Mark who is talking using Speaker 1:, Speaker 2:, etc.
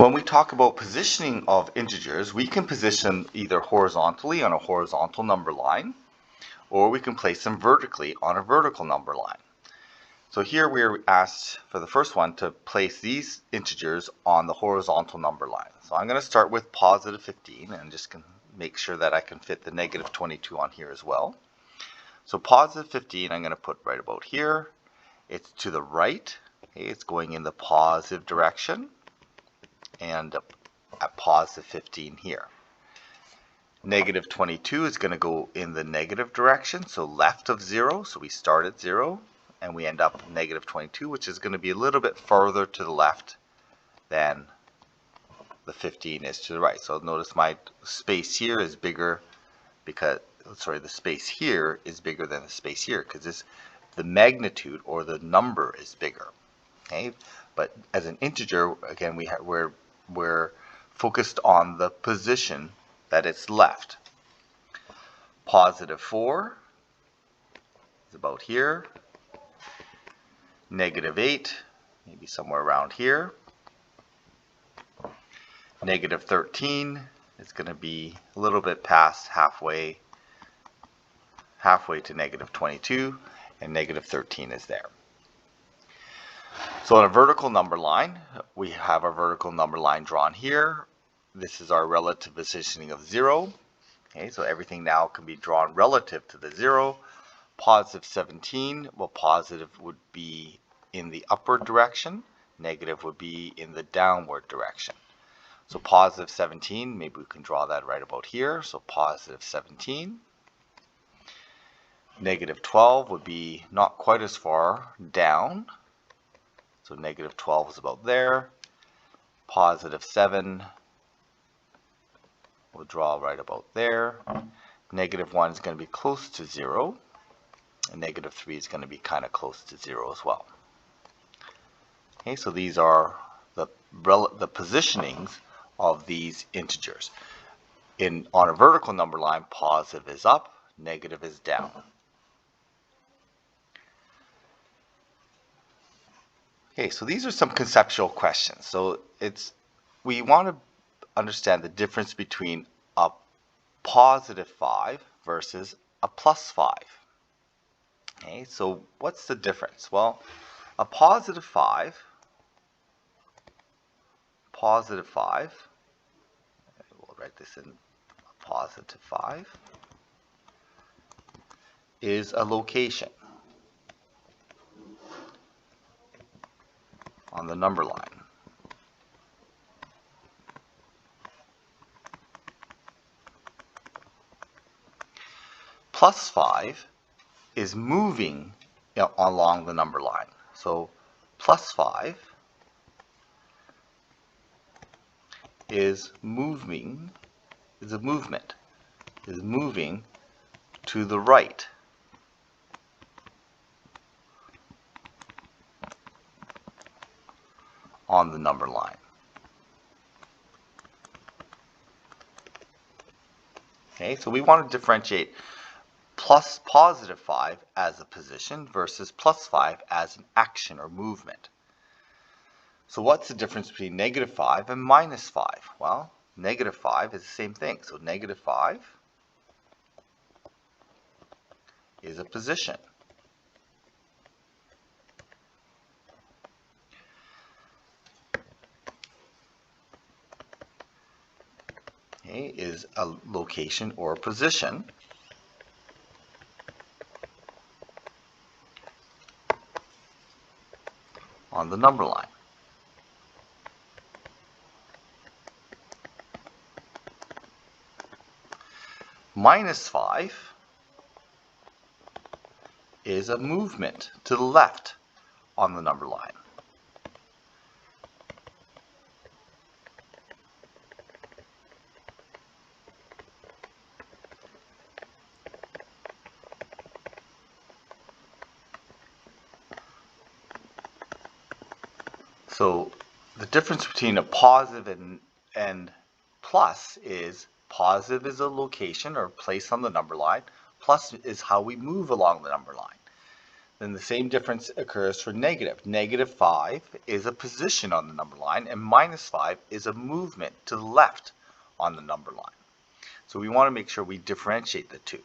Speaker 1: When we talk about positioning of integers, we can position either horizontally on a horizontal number line, or we can place them vertically on a vertical number line. So here we are asked for the first one to place these integers on the horizontal number line. So I'm going to start with positive 15 and just can make sure that I can fit the negative 22 on here as well. So positive 15 I'm going to put right about here. It's to the right. Okay, it's going in the positive direction. And at positive 15 here. Negative 22 is going to go in the negative direction, so left of 0. So we start at 0 and we end up at negative 22, which is going to be a little bit further to the left than the 15 is to the right. So notice my space here is bigger because, sorry, the space here is bigger than the space here because the magnitude or the number is bigger. Okay, but as an integer, again, we're focused on the position that it's left. Positive 4 is about here. Negative 8, maybe somewhere around here. Negative 13 is going to be a little bit past halfway to negative 22, and negative 13 is there. So on a vertical number line, we have our vertical number line drawn here. This is our relative positioning of 0. Okay, so everything now can be drawn relative to the 0. Positive 17, well, positive would be in the upward direction. Negative would be in the downward direction. So positive 17, maybe we can draw that right about here. So positive 17. Negative 12 would be not quite as far down. So negative 12 is about there. Positive 7 we'll draw right about there. Negative 1 is going to be close to 0. And negative 3 is going to be kind of close to 0 as well. Okay, so these are the positionings of these integers. On a vertical number line, positive is up, negative is down. Okay, so these are some conceptual questions. So we want to understand the difference between a positive 5 versus a plus 5. Okay, so what's the difference? Well, a positive 5, we'll write this in a positive 5, is a location on the number line. Plus 5 is moving along the number line. So plus 5 is moving to the right. On the number line. Okay, so we want to differentiate plus positive 5 as a position versus plus 5 as an action or movement. So what's the difference between negative 5 and minus 5? Well, negative 5 is the same thing. So negative 5 is a position. Okay, is a location or position. On the number line. Minus 5 is a movement to the left on the number line. So the difference between a positive and plus is positive is a location or place on the number line. Plus is how we move along the number line. Then the same difference occurs for negative. Negative 5 is a position on the number line, and minus 5 is a movement to the left on the number line. So we want to make sure we differentiate the two.